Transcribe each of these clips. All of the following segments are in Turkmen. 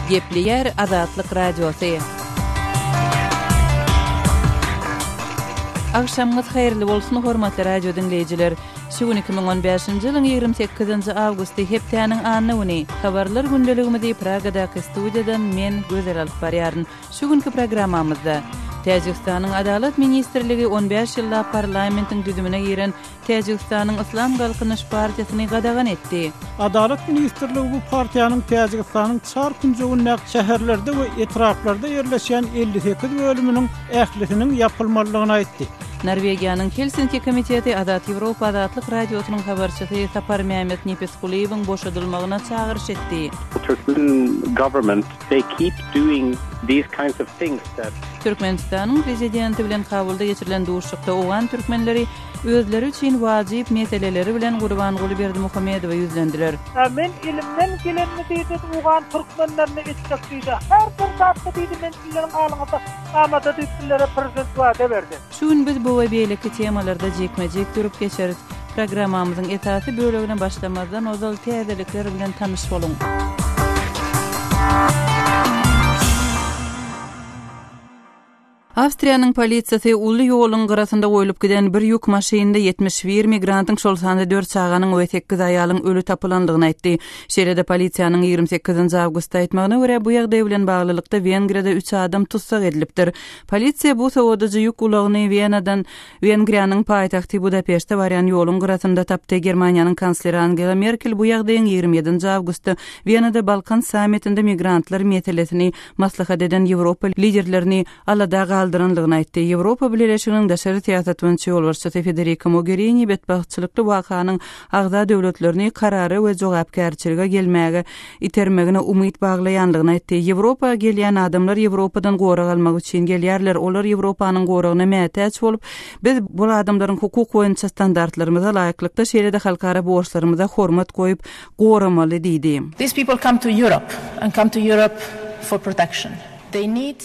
Gepleyer Azatlyk Radiosu. Akşamınız hayırlı bolsun hormatly radio dinleyijiler. Şugun 2015-nji ýylyň 28-nji awgusty hepdeniň anyny habarlar gündeligimizi Pragadaky studiýadan men Gözel alyp barýaryn. Şugunky programmamyzda Täjikistanyň Adalet Ministrligi 15 ýylla parlamentiň düzümine giren Täjikistanyň Islam Galkynyş Partiýasyny gadagan etdi. Adalet Ministrligi bu partiýanyň Täjikistanyň çarpynjy şäherlerde we etraflarda ýerleşen 58 bölüminiň ählisiniň ýapylmalygyny aýtdy. Norwegiýanyň Helsinki komiteti Azat Ýewropa Azatlyk radiosynyň habarçysy Sapar Mehmet Nepeskuliýewiň boşadylymagyna çağırış etdi. Turkmen government, they keep doing these kinds of things that Türkmenistanyň prezidenti bilen kabulda geçirilen duşukda oğan türkmenleri özleri üçin wajyp meseleleri bilen Gurban Gulyberdi Muhammedowa ýüzlendiler. Men ilimden gelenmi diýdi oğan türkmenlerine etdik diýdi. Her bir zatda diýdi men sizlerin alyňyzda amada diýdiler prezident wada berdi. Şuň biz bu we beýleki temalarda jekmejek durup geçeris. Programmamyzyň esasy bölegine başlamazdan ozal täzelikler bilen tanyş boluň. Awstriýanyň polisiýasy uly ýoluň garasynda goýulyp giden bir ýük maşynynda 71 migrantyň şol sanda 4 çağanyň we 8 aýalyň ölü tapylandygyny aýtdy. Şeýle-de polisiýanyň 28-nji awgustda aýtmagyna görä bu ýagdaý bilen baglylykda Wengriýada 3 adam tutsak edilipdir. Polisiýa bu sowadagy ýük ulagyny Wengriýanyň paýtagty Budapeşte barýan ýoluň garasynda tapdy. Germaniýanyň kansleri Angela Merkel bu ýagdaýyň 27-nji awgustda Wienada Balkan sammitinde migrantlar meselesini maslahat eden Ýewropa liderlerini alada aldyranlygyny aýtdy. Ýewropa Birleşiginiň daşary siýasat boýunça ýolbarçysy Federica Mogherini betbaxçylykly wakanyň agza döwletlerini karary we jogapkärçilige gelmäge itermegine umyt baglaýanlygyny aýtdy. Ýewropa gelýän adamlar Ýewropadan gora galmak üçin gelýärler. Olar Ýewropanyň goragyna mätäç bolup, biz bu adamlaryň hukuk boýunça standartlarymyza laýyklykda şeýle-de halkara borçlarymyza hormat goýup goramaly diýdi. These people come to Europe and come to Europe for protection. They need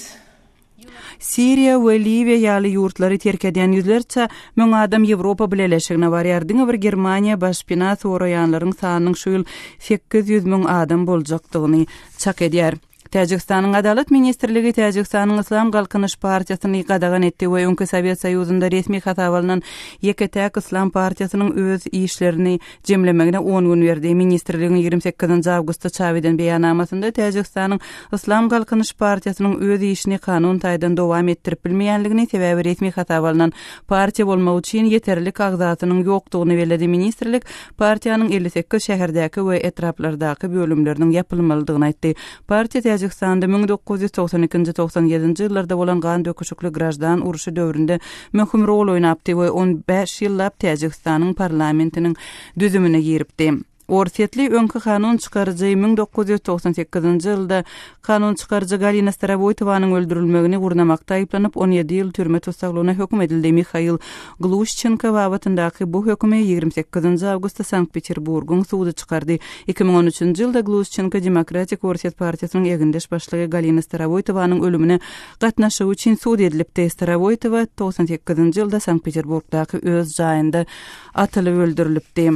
Siriya we Liviya ýaly ýurtlary terk edýän ýüzlerçe müň adam Ýewropa Birleşigine barýar. Diňe bir Germaniýa başpina soraýanlaryň sanynyň şu ýyl 800 000 adam boljakdygyny çak edýär. Täjikistanyň Adalet Ministrligi Täjikistanyň Islam Galkynyş Partiýasyny gadagan etdi we öňki Sowet Soýuzynda resmi hatap alynan Ýeketäk Islam Partiýasynyň öz işlerini jemlemegine 10 gün berdi. Ministrligiň 28-nji awgustda çap eden beýanamasynda Täjikistanyň Islam Galkynyş Partiýasynyň öz işini kanun taýdan dowam etdirip bilmeýänligini sebäbi resmi hatap alynan partiýa bolmak üçin ýeterlik agzatynyň ýokdugyny bellädi. Ministrlik partiýanyň 58 şäherdäki we etraplardaky bölümleriniň ýapylmalydygyny aýtdy. Partiýa Täjikistanda 1992-97-nji ýyllarda bolan gan döküşikli grajdan uruşy döwründe möhüm rol oýnapdy we 15 ýyllap Täjikistanyň parlamentiniň düzümine giripdi. Orsetli öňkü kanun çykarjy 1998-nji ýylda kanun çykarjy Galina Starovoytowanyň öldürilmegini gurnamakda aýplanyp 17 ýyl türme tutsaklygyna hökm edildi. Mikhail Glushchenko wagtyndaky bu hökümi 28-nji awgustda Sankt-Peterburgyň sudy çykardy. 2013-nji ýylda Glushchenko Demokratik Orset partiýasynyň egendeş başlygy Galina Starovoytowanyň ölümine gatnaşygy üçin sudy edilipdi. Starovoytowa 98-nji ýylda Sankt-Peterburgdaky öz jaýynda atylyp öldürilipdi.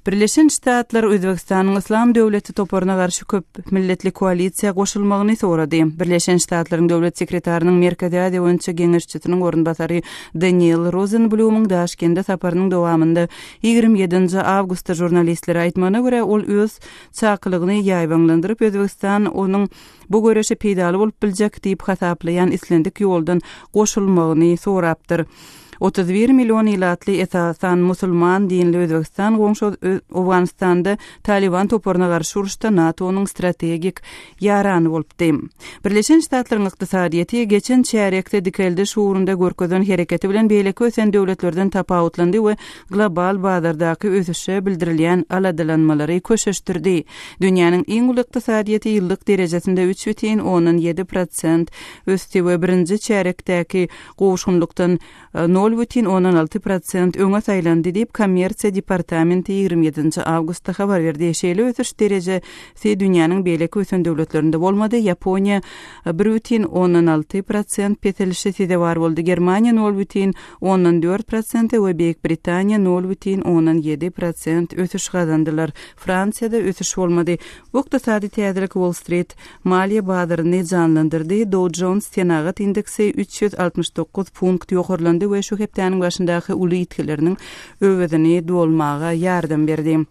Birleşen Ştatlar Özbekistanyň Islam döwleti toparyna garşy köp milletli koalisiýa goşulmagyny sorady. Birleşen Ştatlaryň döwlet sekretarinyň Merkezi Aziýa boýunça geňeşçisiniň orunbasary Daniel Rosenblumyň Daşkende saparynyň dowamında 27-nji awgustda jurnalistlere aýtmagyna görä ol öz çaklygyny ýaýbanlandyryp Özbekistan onuň bu göreşe peýdaly bolup biljek diýip hasaplaýan islendik ýoldan goşulmagyny sorapdyr. 31 milyon ilatli esasan musulman dinli Özbekistan goňşy Awganistanda Taliban toparyna garşy uruşda NATO'nyň strategik ýarany bolupdy. Birleşen Ştatlaryň ykdysadyety geçen çärekde dikeldi şuurunda görkezden hereketi bilen beýleki ösen döwletlerden tapawutlandy we global bazardaky ösüşe bildirilýän aladalanmalary köşeşdirdi. Dünýäniň iň uly ykdysadyety ýyllyk derejesinde 3,7% ösdi we birinji çärekdäki gowşgunlukdan 0,5 0,16% öňe saýlandy diýip Kommersiýa departamenti 27 awgustda habar berdi. Şeýle ötüş derejesi dünýäniň beýleki ösen döwletlerinde bolmady. Yaponiýa 1,16% petelişi side bar boldy. Germaniýa 0,14% we Beýik Britaniýa 0,17% ötüş gazandylar. Fransiýada ötüş bolmady. Bu ykdysady täzelik Wall Street maliýe bazaryny janlandyrdy. Dow Jones Senagat indeksi 369 punkt ýokarlandy we şu hepdeniň başyndaky uly ýetkileriniň öwedini dolmaga ýardam berdi.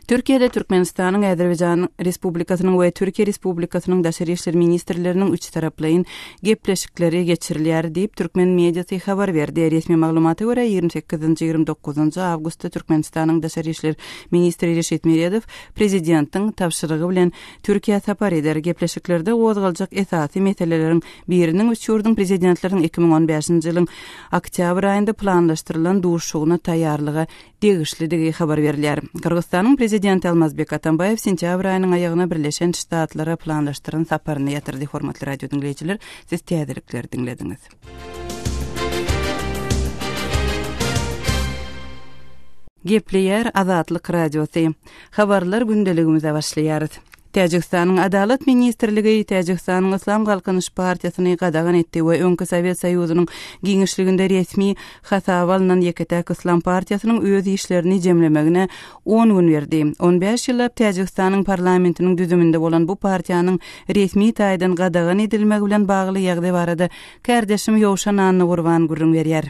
Türkiýede Türkmenistanyň, Azerbaýjan Respublikasynyň we Türkiýe Respublikasynyň daşary işler ministrleriniň üç taraplaryň gepleşikleri geçirilýär diýip Türkmen mediasy habar berdi. Resmi maglumata görä 28-29 awgustda Türkmenistanyň daşary işler ministri Reşit Meredow prezidentiň tapşyrygy bilen Türkiýe sapar eder. Gepleşiklerde gozgaljak esasy meseleleriň biriniň üç ýurdun prezidentleriň 2015-nji ýylyň oktyabr aýynda planlaşdyrylan duşugyna taýýarlygy degişlidigi habar berilýär. Kyrgyzstanyň prezidenti Almazbek Atambayew sentyabr aýynyň aýagyna Birleşen Ştatlara planlaşdyrylan saparyny ýatyrdy. Hormatly radio dinleýijiler, siz täzelikleri dinlediňiz. Gepleýär Azatlyk radiosy. Habarlar gündeligimize başlaýar. Täjikistanyň Adalet ministrligi Täjikistanyň Islam Galkynyş partiýasyny gadagan etdi we öňkü Sowet Soýuzynyň giňişliginde resmi hasaba alynan Ýeketäk Islam partiýasynyň öz işlerini jemlemegine 10 gün berdi. 15 ýyllap Täjikistanyň parlamentiniň düzüminde bolan bu partiýanyň resmi taýdan gadagan edilmegi bilen bagly ýagdaý barada kardeşim Ýowşan Anny Gurban gurrun berýär.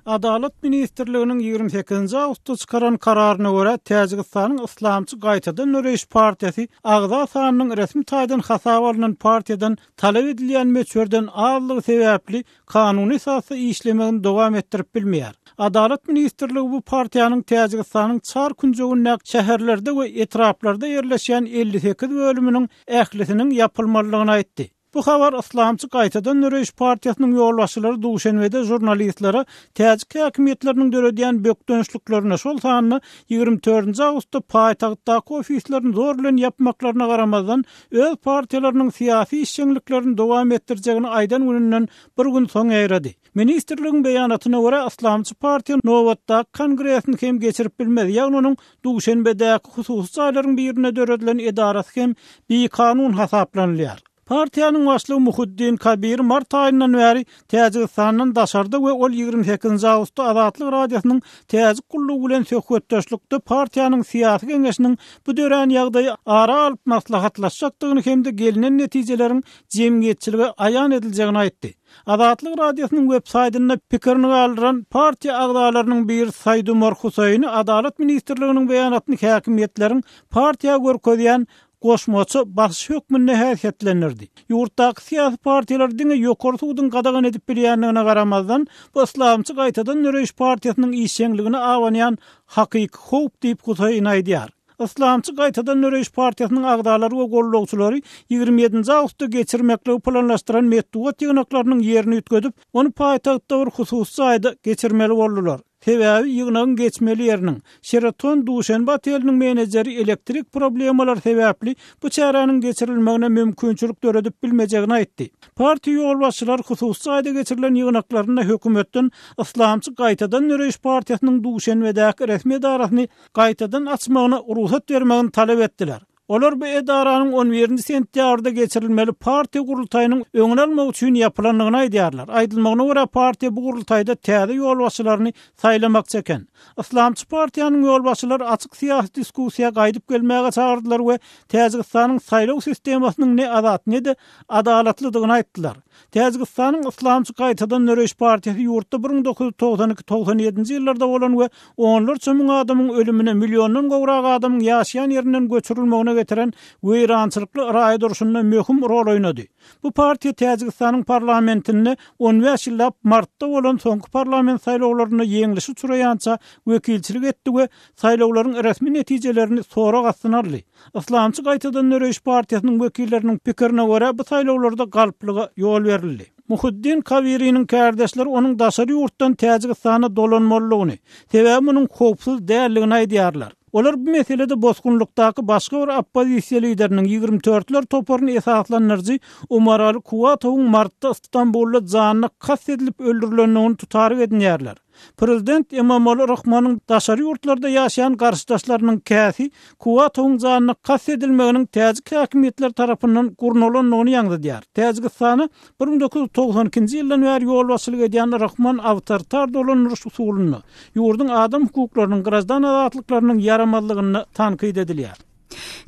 Adalet Ministrliginiň 28 awgustda çykaran kararyna görä Täjikistanyň Islamçy gaýtadan Nöreýiş partiýasy agza sanynyň resmi taýdan hasaba alynan partiýadan talap edilýän meçhurdan azlygy sebäpli kanuny esasy işlemegini dowam etdirip bilmeýär. Adalet Ministrligi bu partiýanyň Täjikistanyň çar künjeginde şäherlerde we etraplarda ýerleşýän 58 bölüminiň ählisiniň ýapylmalygyny aýtdy. Bu habar Islamçy gaýtadan Nöreýiş partiýasynyň ýolbaşçylary duşenbede jurnalistlere täzik häkimetleriniň döredýän bökdönçlüklerine şol sanyny 24 awgustda paýtagtdaky ofislerini zor bilen ýapmaklaryna garamazdan öz partiýalarynyň syýasy işçiliklerini dowam etdirjegini aýdan gününden bir gün soň eýredi. Ministrligiň beýanatyna görä Islamçy partiýa nowatda kongresini hem geçirip bilmedi. Ýagny onuň duşenbedäki hususy aýlaryň birine döredilen edarasy hem bir kanun hasaplanýar. Partiýanyň başlygy Muhuddin Kabir mart aýyndan bäri Täjikistanyň daşarda we ol 28 awgustda Azatlyk radiosynyň täzik gullugy bilen söhbetdeşlikde partiýanyň syýasy geňeşiniň bu dören ýagdaýy ara alyp maslahatlaşjakdygyny hemde gelinen netijelerin jemgyýetçiligi aýan ediljegini aýtdy. Azatlyk radiosynyň web saýtyna pikirini galdyran partiýa agdalarynyň bir Saýdumar Husaýny Adalet ministrliginiň beýanatyny häkimetleriň partiýa görkezýän goşmaçy baş hökmüne häsiýetlenirdi. Ýurtdaky syýasy partiýalar diňe ýokary suwdyň gadagan edip bilýänligine garamazdan bu Islamçy gaýtadan Nöreýiş partiýasynyň işçiligine awanýan hakyky howp diýip Husaýyn aýdýar. Islamçy gaýtadan Nöreýiş partiýasynyň agdalary we gollagçylary 27 awgustda geçirmekle planlaşdyran Medduwat ýygnaklarynyň ýerini ütgedip, onu paýtagtda bir hususy aýda geçirmeli boldular. Sebäbi ýygnagyň geçmeli ýeriniň Sheraton Duşanbe oteliniň menejeri elektrik problemalar sebäpli bu çäranyň geçirilmegine mümkinçilik döredip bilmejegini aýtdy. Partiýa ýolbaşçylary hususy aýda geçirilen ýygnaklaryna hökümetden Islamçy gaýtadan Nöreýiş partiýasynyň Duşanbedäki resmi edarasyny gaýtadan açmagyna ruhsat bermegini talap etdiler. Olar bu edaranyň 11 sentýabrda geçirilmeli partiýa gurultaýynyň öňüne almak üçin ýapylanlygyny aýdýarlar. Aýdylmagyna görä partiýa bu gurultaýda täze ýolbaşçylaryny saýlamakçy eken. Islamçy partiýanyň ýolbaşçylary açyk syýasy diskussiýa gaýdyp gelmäge çağırdylar we Täjikistanyň saýlaw sistemasynyň ne azat ne de adalatlydygyny aýtdylar. Täjikistanyň Islamçy gaýtadan Nöreýiş partiýasy ýurtda 1992-97 ýyllarda bolan we onlarça müň adamyň ölümine, milliondan gowrak adamyň ýaşaýan ýerinden göçürilmegine getiren weýrançylykly raýa duruşunda möhüm rol oýnady. Bu partiýa Täjikistanyň parlamentinde 15 ýyllap martda bolan soňky parlament saýlawlaryna ýeňilişi çuraýança wekilçilik etdi we saýlawlaryň resmi netijelerini sonra gastynarly. Islamçy gaýtadan Nöreýiş partiýasynyň wekilleriniň pikirine görä bu saýlawlarda galplyga ýol berildi. Muhuddin Kabiri'nin kardeşleri onun daşary ýurtdan Täjikistana dolanmalylygyny, sebäbi onuň howpsuz dälligini aýdýarlar. Olar bu meselede bozgunlukdaki başga bir oppozisiya lideriniň 24'ler toporunu esaslanyrjy Umar Ali Kuwatowyň martda İstanbulda janyny kas edilip öldürilendigini tutarıp edinýärler. Prezident Emomali Rahmanyň daşary ýurtlarda ýaşaýan garşydaşlarynyň käsi Kuwatowyň janyny kas edilmeginiň täze häkimetler tarapyndan gurnulanmagyny ýaňdydýar. Täzegistany 1992-nji ýyldan bäri ýol başçylyk edýän Rahman awtoritar dolanýyş usulyny, ýurdun adam hukuklarynyň, grazdan azatlyklarynyň yaramazlygyny tanqid edilýär.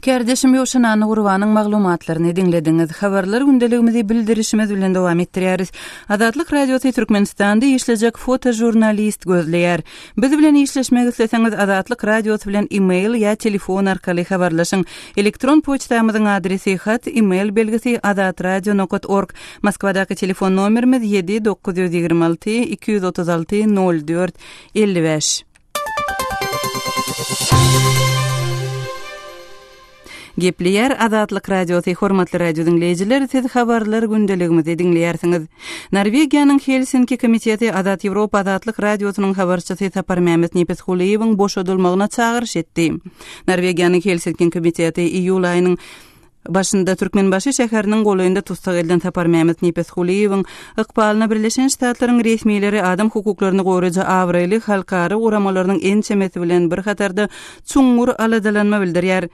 Kardeşim Ýoşan Gurbanyň maglumatlaryny dinlediňiz. Habarlar gündeligimizi bildirişimiz bilen dowam etdirýäris. Azatlyk radiosy Türkmenistanda işlejek fotojurnalist gözleýär. Biz bilen işleşmek isleseňiz Azatlyk radiosy bilen e-mail ýa telefon arkaly habarlaşyň. Elektron poçtamyzyň adresi hat e-mail belgisi azatradio.org. Moskwadaky telefon nomerimiz 7-926 236 04 55. Gepleýär Azatlyk radiosy hormatly radio dinleýijiler, siz habarlar gündeligimizi dinleýärsiňiz. Norwegiýanyň Helsinki komiteti Azat Ýewropa Azatlyk radiosynyň habarçysy Sapar Mehmet Nepethuliýewiň boşadylmagyna çagyryş etdi. Norwegiýanyň Helsinki komiteti iýul aýynyň başynda Türkmenbaşy şäheriniň goýunda tutsak edilen Sapar Mehmet Nepethuliýewiň ykbalyna Birleşen Ştatlaryň resmiýetleri adam hukuklaryny goýraja awraýly halkary uramalarynyň en çemeti bilen bir hatarda çuňur aladalanma bildirýär.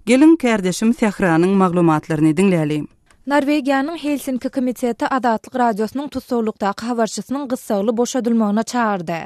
Gelin kardeşim Sehranyň maglumatlaryny dinläýäli. Norwegiýanyň Helsinki komiteti Azatlyk radiosynyň tutsawlykdaky habarçysynyň gyssaly boşadylmagyna çağırdy.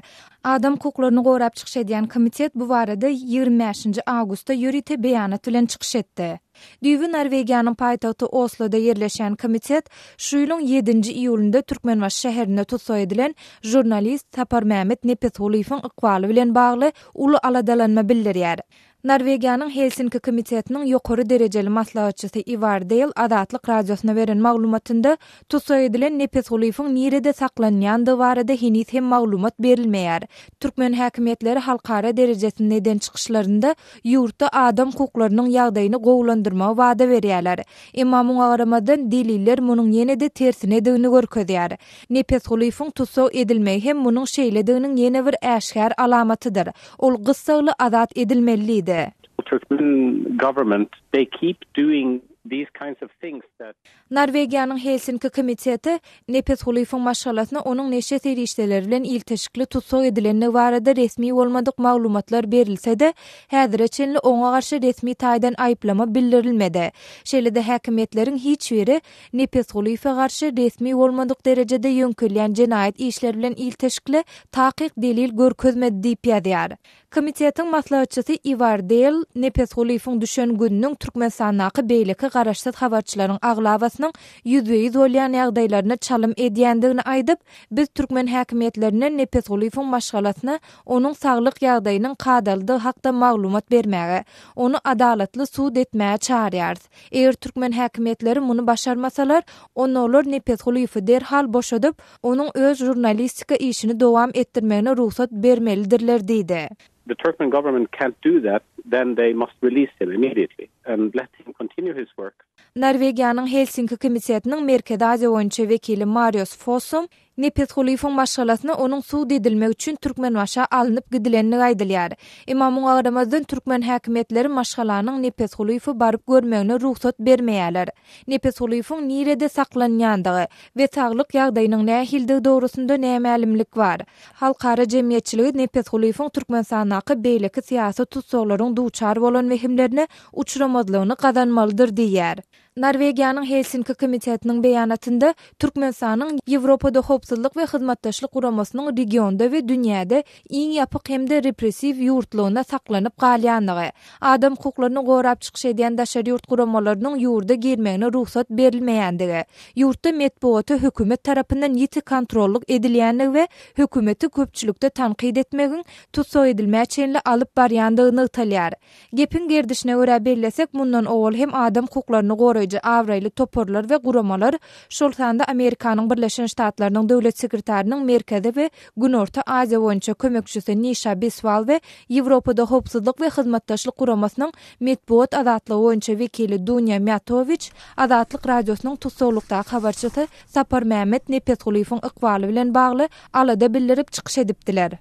Adam hukuklaryny gorap çykyş edýän komitet bu barada 25-nji awgustda ýürite beýanat bilen çykyş etdi. Düýbi Norwegiýanyň paýtagty Osloda ýerleşen komitet şu ýylyň 7-nji iýulynda Türkmenbaşy şäherinde tutsak edilen jurnalist Sapar Mehmet Nepethuliýewiň ykbaly bilen bagly uly aladalanma bildirýär. Norwegiýanyň Helsinki komitetiniň ýokary derejeli maslahatçysy Ivar Dale Azatlyk radiosyna beren maglumatynda tutsak edilen Nepethuliýewiň nirede saklanýandygy barada hinis hem maglumat berilmeýär. Türkmen häkimetleri halkara derejesinde neden çykyşlarynda ýurtda adam hukuklarynyň ýagdaýyny gowlandyrmagy wada berýärler. Emma muňa garamadan deliller munyň ýene-de tersine edýäni görkezýär. Nepethuliýewiň tutsak edilmegi hem munyň şeýlediginiň ýene bir äşkär alamatydyr. Ol gyssaly azat edilmelidir. The Turkmen government, they keep doing these kinds of things that Norwegiýanyň Helsinki komiteti Nepethuliýewiň maşgalatyna onuň neşe serişdeleri bilen ilteşikli tutsak edilenine barada resmi bolmadyk maglumatlar berilse-de, häzirçe oňa garşy resmi taýdan aýplama bildirilmedi. Şeýle-de häkimetleriň hiç biri Nepethuliýewe garşy resmi bolmadyk derejede ýönkülýän jenaýat işleri bilen ilteşikli takyk delil görkezmedi diýip ýazýar. Komitetiň maslahatçysy Ivar Dale Nepethuliýewiň düşen gününiň Türkmenistanaky beýleki garaşsat habarçylaryň aglawasynyň ýüzbeýiz bolýan ýagdaýlaryna çalym edýändigini aýdyp, biz Türkmen häkimetlerine Nepethuliýewiň maşgalatyna onuň saglyk ýagdaýynyň kadaldygy hakda maglumat bermäge, onu adalatly suud etmäge çağırýarys. Eger Türkmen häkimetleri muny başarmasalar, onlar Nepethuliýewi derhal boşadyp, onuň öz jurnalistika işini dowam etdirmegine ruhsat bermelidirler diýdi. the Turkmen government can't do that, then they must release him immediately and let him continue his work. Norwegiýanyň Helsinki komitetining Merkezi Aziýa boýunça wekili Marius Fossum Nepethuliýewiň maşgalatyna onuň suud edilmegi üçin Türkmenbaşa alınıp gidilenini aýdylýar. Emma muňa garamadan Türkmen häkimetleri maşgalanyň Nepethuliýewi baryp görmegine ruhsat bermeýärler. Nepethuliýewiň nirede saklanýandygy we saglyk ýagdaýynyň nähildigi dogrusunda nämälimlik bar. Halkara jemgyýetçiligi Nepethuliýewiň Türkmenistanaky beýleki syýasy tutsaklaryň duçar bolan wehimlerine uçuramazlygyny gazanmalydyr diýär. Norwegiýanyň Helsinki komitetining beýanatynda Türkmenistanyň Ýewropada howpsuzlyk we hyzmatdaşlyk guramasynyň regionda we dünýäde iň ýapyk hemde repressiw ýurtlugyna saklanyp galýandygy, adam hukuklaryny gorap çykyş edýän daşary ýurt guramalarynyň ýurda girmegine ruhsat berilmeýändigi, ýurtda medeniýeti hökümet tarapyndan ýiti kontrollyk edilýändigi we hökümeti köpçülükde tanqid etmegiň tutsak edilmäçenli alyp barýandygyny ýytalýar. Gepin gerdişine görä bellesek, mundan owal hem adam hukuklaryny awraýly toporlar we guramalar şol sanda Amerikanyň Birleşen Ştatlarynyň döwlet sekretarynyn Merkezi we Günorta Aziýa boýunça kömekçisi Nisha Biswal we Ýewropada howpsuzlyk we hyzmatdaşlyk guramasynyň medeniýet azatlygy boýunça wekili Dunya Miatovic Azatlyk radiosynyň tutsaklykdaky habarçysy Sapar Mehmet Nepethuliýewiň ykbaly bilen bagly alada bildirip çykyş edipdiler.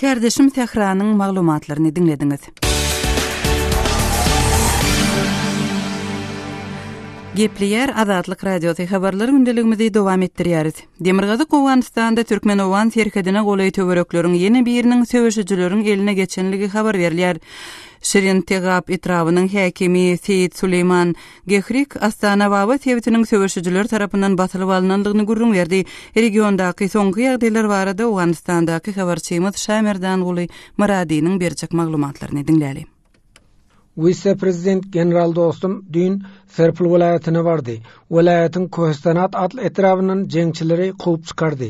Kardeşim Sehranyň maglumatlaryny dinlediňiz. Gepleyer Azatlyk radiosy habarlary gündeligimizi dowam etdirýäris. Demirgazyk Owganystanda Türkmenowan serkedine golay töwerekleriň ýene biriniň söwüşçüleriň eline geçenligi habar berilýär. Şirin Tegap etrawynyň häkimi Seyit Suleyman Gehrik Astana Baba tewitiniň söwüşçüler tarapyndan batylyp alynandygyny gurrun berdi. Regiondaky soňky ýagdaýlar barada Owganystandaky habarçymyz Şamerdan Guly Maradynyň berjek maglumatlaryny dinläli. Vice-Prezident General dostum dün Serpil vilayetine vardı. Vilayetin Kohistanat adlı etrafının jeňçileri kup çıkardı.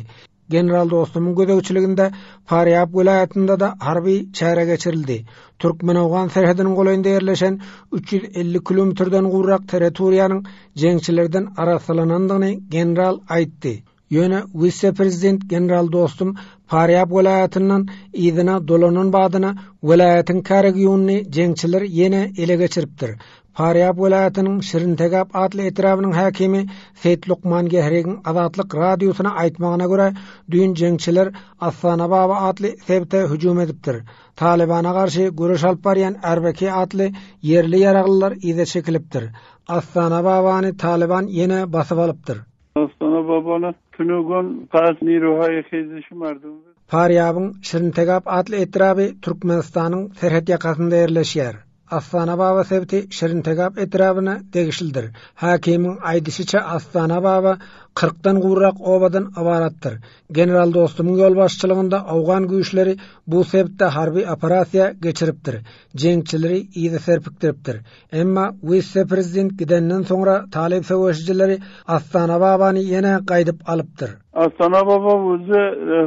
General dostumun gödögçiliginde Faryab vilayetinde da harbi çäre geçirildi. Türkmen-Awgan serhediniň golayynda ýerleşen 350 kilometrden gurrak territoriýanyň jeňçilerden arasalanandygyny general aýtdy. Ýöne Vice-Prezident General dostum Faryab vilayetinden idina dolanan badyna vilayetin käregyuny jeňçiler ýene ele geçiripdir. Faryab vilayetiniň Şirin Tegap adly etrawynyň häkimi Seyit Lukman Gehrigiň Azatlyk radiosyna aýtmagyna görä, dün jeňçiler Astana Baba adly sebte hüjum edipdir. Talibana garşy görüş alyp barýan Erbeki adly yerli ýaraglylar ýa-da çekilipdir. Astana Babany Taliban ýene basyp alypdyr. Astana Babany tünügün Qasni Ruhay hezişi vardı. Faryabın Şirin Tegap adlı etrafı Türkmenistanyň serhet ýakasynda ýerleşýär. Astana Baba sebti Şirin Tegap etrafyna degişildir. Hakimiň aýdysyça Astana Baba 40dan gurrak obadan abaratdyr. General dostumyň ýol başçylygynda Awgan güýçleri bu sebtde harbi operasiýa geçiripdir. Jeňçileri ýa-da serpikdiripdir. Emma Vice-Prezident gidenden soňra talip söwüşçileri Astana Babany ýene gaýdyp alypdyr. Astana Baba özü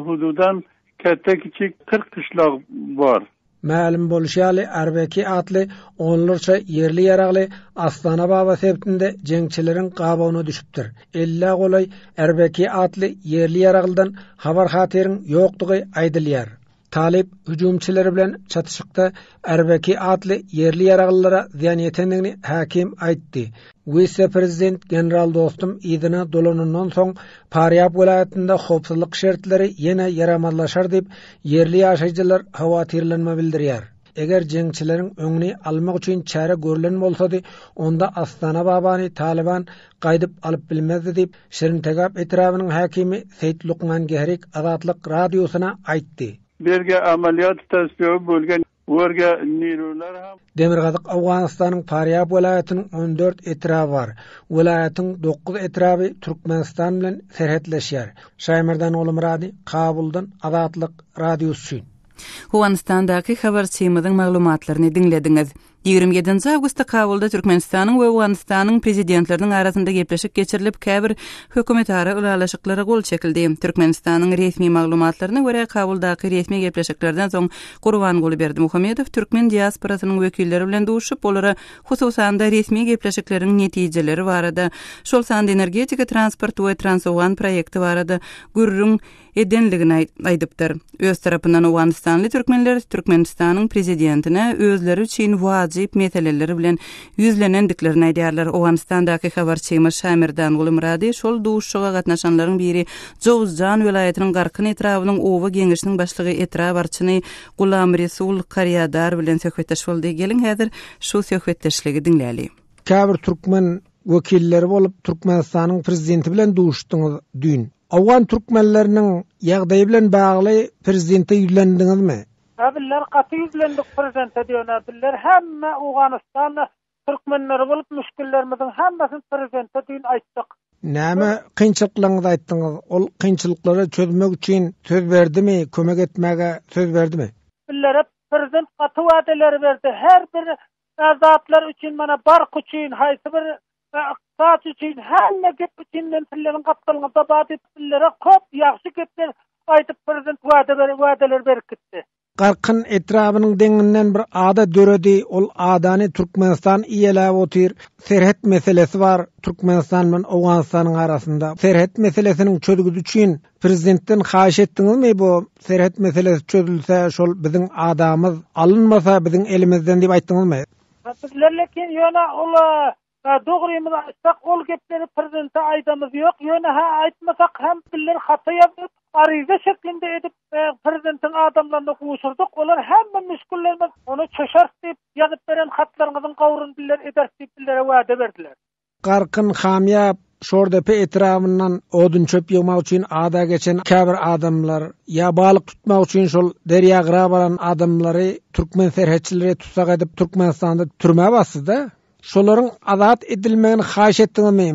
hududan kettek kiçik 40 kışlak var. Ma'lum bolýaly Erbeki adly onlarça yerli ýaragly Astana Baba sebtinde jeňçileriň gabagyna düşüpdir. Ella golay Erbeki adly yerli ýaraglydan habar hatyryň ýokdugy aýdylýar. Talip hüjumçyları bilen çatışykda Erbeki adly yerli ýaraglylara ziýan ýetendigini hakim aýtdy. Vice-Prezident General dostum idina dolanandan soň Faryab vilayetinde howpsuzlyk şertleri ýene ýaramazlaşar diýip yerli ýaşaýjylar hawatyrlanma bildirýär. Eger jeňçileriň öňüni almak üçin çäre görülen bolsady, onda Astana Babany Taliban gaýdyp alyp bilmezdi diýip Şirin Tegap etrawynyň hakimi Seyit Lukman Gehrik Azatlyk radiosyna aýtdy. Berge ameliyat tasdiqi bölgen Orga nirular ham Demirgazyk Awganystanyň Faryab vilayetiniň 14 etrafy bar. Vilayetin 9 etrafy Türkmenistan bilen serhetleşýär. Şaýmerdan Guly Murady, Kabuldan Azatlyk radiosy. Owganystandaky habarçymyzyň maglumatlaryny dinlediňiz. 27 awgustda Kabulda Türkmenistanyň we Owganystanyň prezidentleriniň arasynda gepleşik geçirilip käbir hökümetara ulalaşyklara gol çekildi. Türkmenistanyň resmi maglumatlaryna görä Kabuldaky resmi gepleşiklerden soň Gurbanguly Berdimuhammedow Türkmen diasporasynyň wekilleri bilen duşup olara hususan da resmi gepleşikleriň netijeleri barada, şol sanda energetika, transport we Transowgan proýekti barada gurrun edenligini aýdypdyr. Öz tarapyndan Owganystanly türkmenler Türkmenistanyň prezidentine özleri üçin wajyp meseleleri bilen ýüzlenendiklerini aýdýarlar. Owganystandaky habarçymyz Şamerdan Guly Murady şol duşuşga gatnaşanlaryň biri Jowzjan vilayetiniň Garkyn etrawynyň owa geňişiniň başlygy etraf barçyny Gulam Resul Qaryadar bilen söhbetdeş boldy. Gelin häzir şu söhbetdeşligi dinläli. Käbir türkmen wekilleri bolup Türkmenistanyň prezidenti bilen duşdyňyz dün. Awgan türkmenleriniň ýagdaýy bilen bagly prezidente ýüzlendiňizmi? Biller gaty ýüzlendik prezidente diýene biller hemme Owganystanda türkmenleri bolup müşkillerimizin hemmesini prezidente diýen aýtdyk. Näme kynçylyklaryňyzy aýtdyňyz? Ol kynçylyklary çözmek üçin söz berdimi, kömek etmäge söz berdimi? Billere prezident gaty wadeler berdi. Her bir azatlar üçin mana bark üçin haýsy bir saat üçin hemme gep üçin tillerin gapdalygyna bady tillere köp ýaxşy gepler aýdyp prezident wadeler berip gitdi. Garkyn etrawynyň deňinden bir ada döredi, ol adany Türkmenistan iýelä otyr. Serhet meselesi bar Türkmenistan bilen Owganystanyň arasynda. Serhet meselesiniň çözgüdü üçin prezidentden haýyş etdiňizmi bu serhet meselesi çözülse şol biziň adamyz alınmasa biziň elimizden diýip aýtdyňyzmy? Bizler lekin ýöne ola dogrymy aýtsak ol gepleri prezidente aýdamyz ýok. Ýöne aýtmasak hem biller hata ýazyp ariza şeklinde edip prezidentin adamlarına uçurduk. Olar hemme müşküllerimiz onu çöşert deyip yazıp veren hatlarımızın kavrun biller eder deyip billere vade verdiler. Garkyn hamyap şordepe etrafından odun çöp yığmak üçin ada geçen käbir adamlar ya balyk tutmak üçin şol derya gyra baran adamlary türkmen serhetçileri tutsak edip Türkmenistanda türme basdy. Şolaryň azat edilmegini haýyş etdiňmi?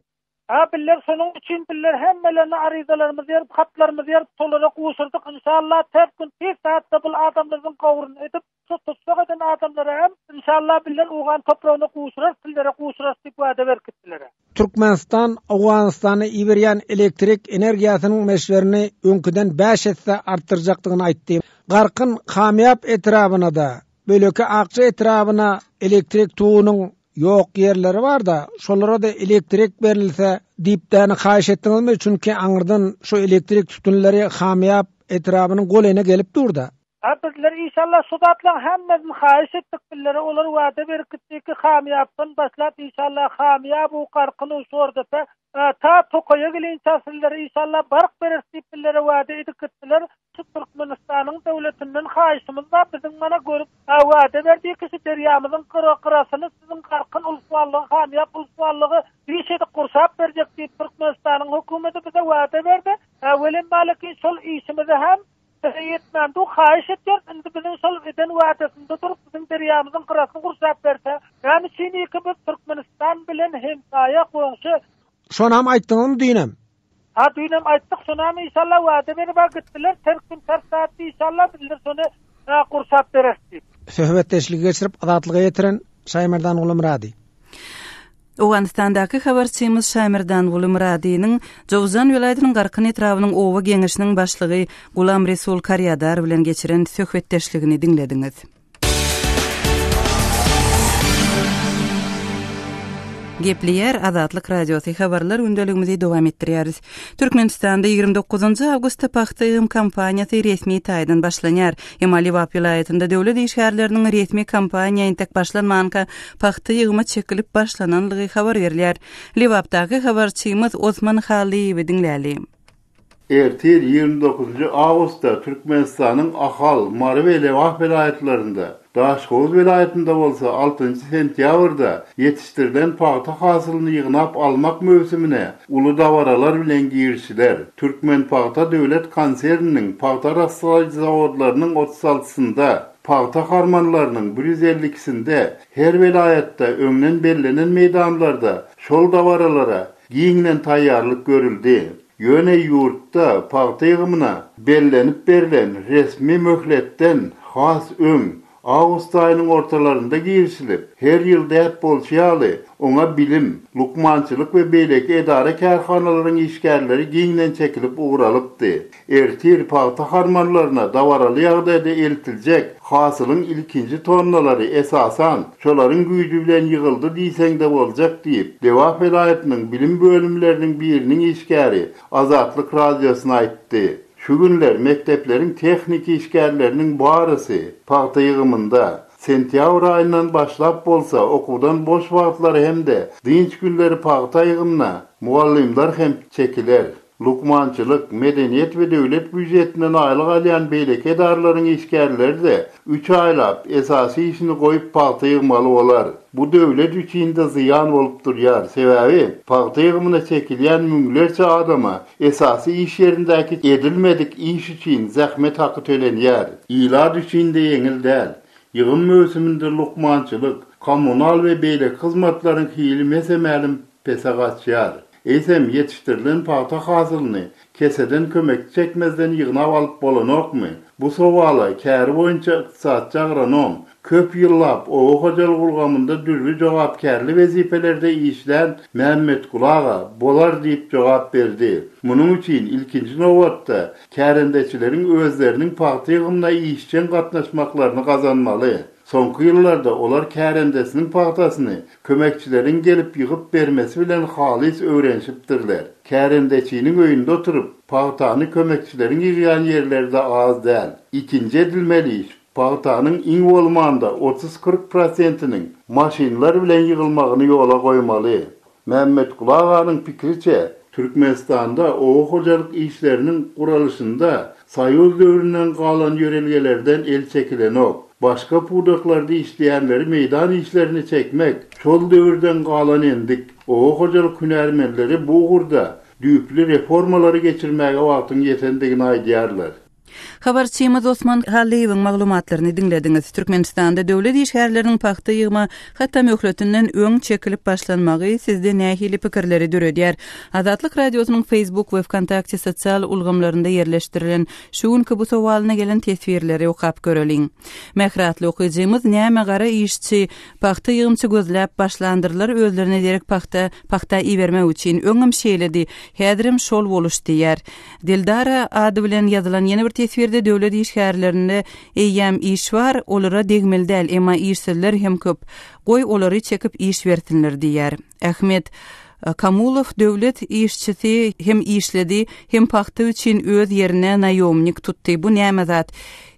Biller sonun için biller hemmelerini arizalarımızı yarıp, hatlarımızı yarıp, tolara kuğuşurduk. İnşallah ters gün tez saatte bu adamların kavurunu edip, tutsak eden adamlara hem inşallah biller uğan toprağını kuğuşurar, sillere kuğuşurar, stikvade verkittilere. Türkmenistan, Awganistan'a iberýän elektrik energiýasynyň meşlerini öňküden 5 etse artdyrjakdygyny aýtdy. Garkyn hamyap etrabyna da, böleki akça etrabyna elektrik tuğunyň yok yerleri var da, şolara da elektrik berilse dipden haýyş etdiňizmi? Çünki aňyrdan şu elektrik tutunlary hamyap etrabynyň golayna gelip durda. Bizler inşallah sudatlan hemmezin haýyş etdik billere, olar wada berkitdiki hamyapdan başlap inşallah hamyap bu garkyny şordepe ta Tokoya gelen çasylary inşallah bark beresip billere wada edikdiler. Türkmenistanyň döwletinden haýyşymyz var, biziň mana görüp wada berdik ki deryamyzyň qırasyny siziň garkyn uluswalygy hamyap uluswalygy ýeşedi gursap berjek diýip Türkmenistanyň hökümeti bize wada berdi. Welin maliki şol işimizi hem yetmän du haýyş etýär, indi biziň şol eden wadasyny durup biziň deryamyzyň qırasyny gursap berse, ýani şeýle biz Türkmenistan bilen hemsaýa goňşy. Şonam aýtdyňymy diýinem. Düýnem aýtdyk, şonam inşallah wada berip gitdiler. Terkin saatda inşallah bizler şonu gursap bererdi. Söhbetdeşlik geçirip azatlyga ýetiren Şaýmerdan Ulumrady. Awganistandaky habarçymyz Şaýmerdan Ulumradynyň Jowzan welaýatynyň Garkyn etrabynyň owa geňişiniň başlygy Gulam Resul Karyadar bilen geçiren söhbetdeşligini dinlediňiz. Gepleýär Azatlyk radiosy habarlar gündeligimizi dowam etdirýäris. Türkmenistanda 29 awgustda paxta ýığım kampaniýasy resmi taýdan başlanýar. Liwap vilaýatynda döwlet işgärleriniň resmi kampaniýa intek başlanmanka paxta ýığıma çekilip başlananlygy habar berilýär. Liwapdaky habarçymyz Osman Haliýew dinläli. Ertir 29 awgustda Türkmenistanyň Ahal, Mary we Liwap vilaýatlarynda, Daşgoz vilaýatynda bolsa 6 sentýabrda ýetişdirilen paxta hasylyny ýygnap almak möwsümine uly dawaralar bilen girişdiler. Türkmen Paxta Döwlet Konserniniň paxta rastlajy zawodlarynyň 36-synda paxta harmanlarynyň 152-sinde her vilayatda öňden bellänen meýdanlarda şol dawaralara giňlen taýýarlyk görüldi. Ýöne ýurtda paxta ýygymyna bellenip berilen resmi möhletden has öň Ağustos ayının ortalarında girişilip, her yıl dert bolşayalı, ona bilim, lukmançılık ve beyleki edare kärhanaların işgärleri giňden çekilip uğralıpdı. Ertir paxta harmanlarına davaralı ýagdaýda eltiljek hasylyň ilkinji tonnalary esasan şolaryň güýji bilen ýygyldy diýseň de boljak diýip, Liwap vilayatynyň bilim bölümleriniň biriniň işgäri Azatlyk radiosyna aýtdy. Şu günler mektepleriň tehnik işgärleriniň barysy paxta ýygymynda sentýabr aýyndan başlap bolsa okuwdan boş wagtlary hemde dinç günleri paxta ýygymyna muallimler hem çekiler. Lukmançılık, medeniýet we döwlet büdjetinden aýlyk alýan beýleki edarlaryň işgärleri de 3 aýlap esasy işini goýup paxta ýygmaly bolar. Bu döwlet üçin de ziýan bolup durýar. Sebäbi paxta ýygymyna çekilýän müňlerçe adama esasy iş ýerindäki edilmedik iş üçin zähmet haky tölenýär. Ilad üçin de ýeňil däl. Ýygym möwsüminde lukmançılık, kommunal we beýleki hyzmatlaryň hili mesemälim pesagaçýar. Eýsem ýetişdirilen paxta hasylyny keseden kömek çekmezden ýygnap alyp bolanokmy? Bu sowala käri boýunça ykdysatçy agronom köp ýyllap owa hojalyk ulgamynda dürli jogapkärli wezifelerde işlen Mehmet Kulaga bolar diýip jogap berdi. Munyň üçin ilkinji nowatda kärendeçileriň özleriniň paxta ýygymyna işçen gatnaşmaklaryny kazanmaly. Soňky ýyllarda olar kärendesiniň paxtasyny kömekçileriň gelip ýygyp bermesi bilen halis öwrenşipdirler. Kärendeçiniň öýünde oturup paxtany kömekçileriň ýygýan ýerlerde az däl. Ikinji edilmeli iş paxtanyň iň bolmanda 30-40%-iniň maşinlar bilen ýygylmagyny ýola goýmaly. Mehmet Kulaganyň pikiriçe Türkmenistanda owa hojalyk işleriniň guralyşynda Soyuz döwründen galan yörelgelerden el çekilen ok. Başka pudaklarda işleyenleri meydan işlerini çekmek. Şol döwürden galan endik. O hocalyk hünärmenleri bu gurda düýpli reformaları geçirmäge wagtyň ýetendigini aýdýarlar. Habarçymyz Osman Haliýewiň maglumatlaryny dinlediňiz. Türkmenistanda döwlet işgärleriniň paxta ýygyma hatda möhletinden öň çekilip başlanmagy sizde nähili pikirleri döredýär. Azatlyk radiosynyň Facebook we Wkontakte sosial ulgamlarynda ýerleşdirilen şu günki bu sowalyna gelen tesbirleri okap göreliň. Mehratly okujymyz näme gara işçi paxta ýygymçy gözläp başlandyrlar özlerine derek paxta ibermek üçin öňüm şeýledi. Häzirim şol boluş diýär. Dildara ady bilen ýazylan ýene bir tesbirde döwlet işgärlerinde eýýäm iş bar, olara degmel däl, emma işsizler hem köp. Goý olary çekip iş bersinler diýär. Ahmet Kamulov döwlet işçisi hem işledi, hem paxta üçin öz ýerine naýomnik tutdy. Bu näme zat?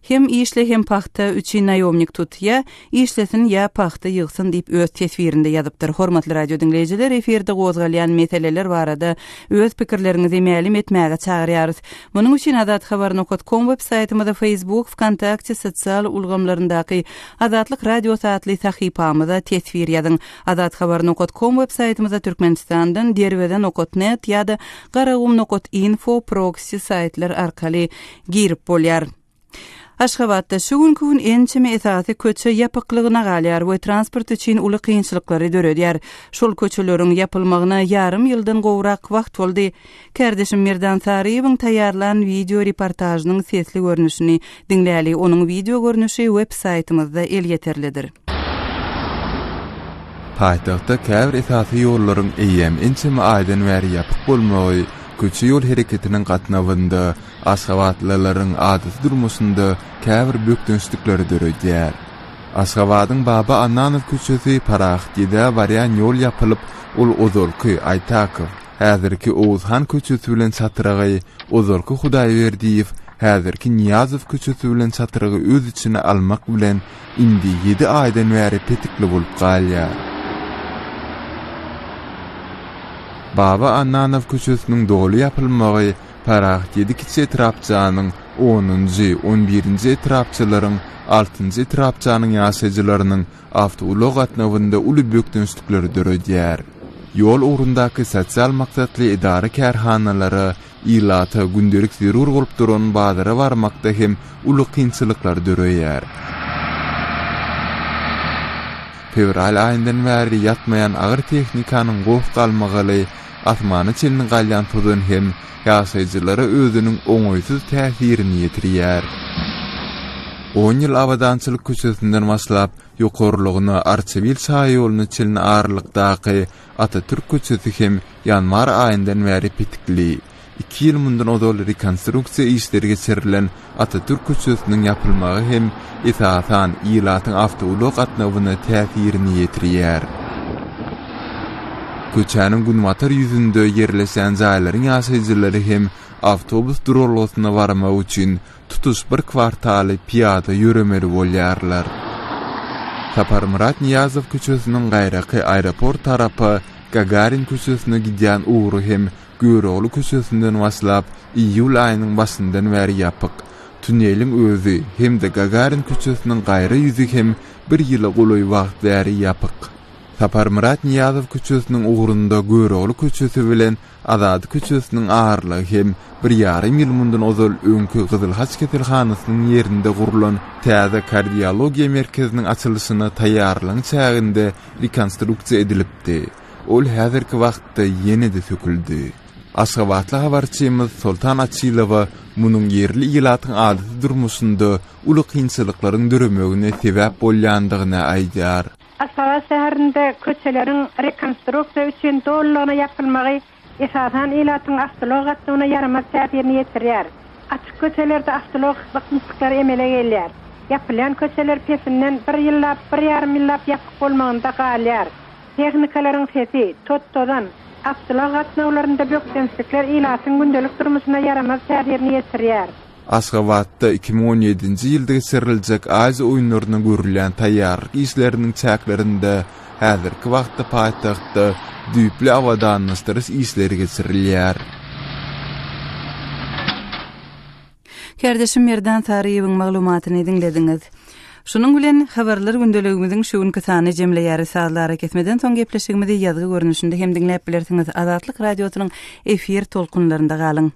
Hem işle hem paxta üçin naýomnik tutýa, işlesin ýa paxta ýygsyn diýip öz tesbirinde ýazypdyr. Hormatly radio dinleýijiler, eferde gozgalýan meseleler barada öz pikirleriňizi ma'lum etmäge çagyrýarys. Munyň üçin adathabar.com web saýtymyzda Facebook, Wkontakte sosial ulgamlaryndaky Azatlyk radio satly sahypamyzda tesbir ýazyň. Adathabar.com web saýtymyzda Türkmenistandan, derweden.net ýa-da garagum.info proxy saýtlar arkaly girip bolýar. Aşgabatda şu günkü gün ençeme esasy köçe ýapyklygyna galýar we transport üçin uly kynçylyklary döredýär. Şol köçeleriň ýapylmagyna ýarym ýyldan gowrak wagt boldy. Kardeşim Mirdan Sariýewiň taýýarlan video reportajynyň sesli görnüşini dinläli. Onuň video görnüşi web saýtymyzda el ýeterlidir. Paýtagtda käbir esasy ýollaryň eýem ençeme aýdan bäri ýapyk bolmagy, köçe ýol hereketiniň gatnawynda Aşgabatlylaryň adaty durmusunda käbir bökdünçlikleri döredýär. Aşgabatyň Baba Annanow köçesi Paraxtyda barýan ýol ýapylyp, ol Ozolky Aýtakow, häzirki Owuzhan köçesi bilen çatyragy, Ozolky Hudaýberdiýew, häzirki Niýazow köçesi bilen çatyragy öz içine almak bilen indi 7 aýdan bäri petikli bolup galýar. Baba Annanow köçesiniň dogly ýapylmagy Paraxtydy kiçi etrapçanyň 10-njy, 11-nji etrapçylaryň 6-njy etrapçanyň ýaşaýjylarynyň awtolog gatnawynda uly bökdünçlikleri döredýär. Ýol ugrundaky sosial maksatly idara kärhanalary ýylata gündelik zerur bolup duran bazara barmakda hem uly kynçylyklar döredýär. Fevral aýyndan bäri ýatmaýan agyr tehnikanyň gowy galmagy asmany çelini galýan tuzun hem ýaşaýjylara özüniň oňoýsuz täsirini ýetirýär. 10 ýyl awadançylyk köçesinden başlap ýokarlygyna Arçebil çaýylyny çelini arlykdaky Atatürk köçesi hem ýanwar aýyndan bäri petikli. 2 ýyl mundan odol rekonstruksiýa işleri geçirilen Atatürk köçesiniň ýapylmagy hem esasan ýylatyň awtolog gatnawyna täsirini ýetirýär. Köçäniň günwatar ýüzünde ýerleşen jaýlaryň ýaşaýjylary hem awtobus durulgysyna barmak üçin tutuş bir kwartaly piýada ýüremeli bolýarlar. Saparmurat Niýazow köçesiniň gaýraky aeroport tarapy Gagarin köçesine gidýän ugry hem Göreoğlu köçesinden başlap iýul aýynyň başyndan bäri ýapyk. Tüneliň özü hem de Gagarin köçesiniň gaýry ýüzi hem bir ýyla goly wagt bäri ýapyk. Saparmurat Niýazow köçesiniň ugrunda Göreoğlu köçesi bilen Azady köçesiniň aýrlygy hem 1,5 ýyl mundan ozal öňkü Gyzylhaç ketelhanasynyň ýerinde gurulan täze kardiologiýa merkeziniň açylyşyna taýýarlyk çäginde rekonstruksiýa edilipdi. Ol häzirki wagtda ýene-de söküldi. Aşgabatly habarçymyz Sultan Açylowa munyň ýerli ýylatyň adaty durmuşynda uly kynçylyklaryň döremegine sebäp bolýandygyny aýdýar. Aşgabat şäherinde köçeleriň rekonstruksiýa üçin dolanyna ýapylmagy esasan ýylatyň awtolog gatnawyna ýaramaz täsirini ýetirýär. Açyk köçelerde awtolog gatnaşyklary emele gelýär. Ýapylan köçeler pesinden 1 ýyllap, 1,5 ýyllap ýapyk bolmagynda galýar. Tehnikalaryň sesi tottodan awtolog gatnawlarynda bökdünçlikler ýylatyň gündelik durmuşyna ýaramaz täsirini ýetirýär. Aşgabatda 2017-nji ýylda geçiriljek Aziýa oýunlaryna görülen taýýarlyk işleriniň çäklerinde häzirki wagtda paýtagtda düýpli awadanlaşdyryş işleri geçirilýär. Kardeşim Merdan Tariýewiň maglumatyny dinlediňiz. Şunun bilen habarlar gündeligimiziň şuňky sany jemleýäri sazlara ketmeden soň gepleşigimizi ýazgy görnüşinde hem dinläp bilersiňiz. Azatlyk radiosynyň efir tolkunlarynda galyň.